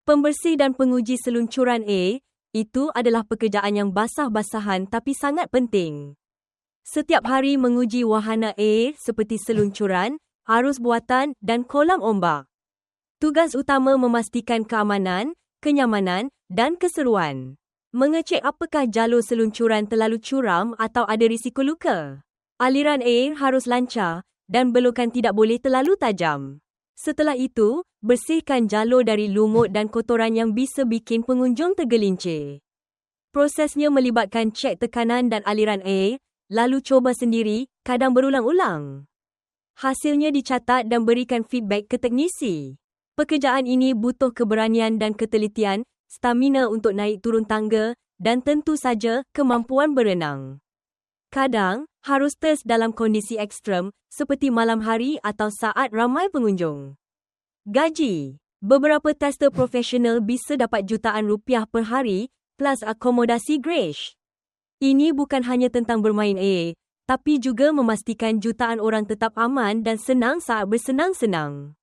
Pembersih dan penguji seluncuran air, itu adalah pekerjaan yang basah-basahan tapi sangat penting. Setiap hari menguji wahana air seperti seluncuran, arus buatan dan kolam ombak. Tugas utama memastikan keamanan, kenyamanan dan keseruan. Mengecek apakah jalur seluncuran terlalu curam atau ada risiko luka. Aliran air harus lancar dan belokan tidak boleh terlalu tajam. Setelah itu, bersihkan jalur dari lumut dan kotoran yang bisa bikin pengunjung tergelincir. Prosesnya melibatkan cek tekanan dan aliran air, lalu coba sendiri, kadang berulang-ulang. Hasilnya dicatat dan berikan feedback ke teknisi. Pekerjaan ini butuh keberanian dan ketelitian, stamina untuk naik turun tangga, dan tentu saja kemampuan berenang. Kadang, harus tes dalam kondisi ekstrem, seperti malam hari atau saat ramai pengunjung. Gaji. Beberapa tester profesional bisa dapat jutaan rupiah per hari, plus akomodasi gratis. Ini bukan hanya tentang bermain air, tapi juga memastikan jutaan orang tetap aman dan senang saat bersenang-senang.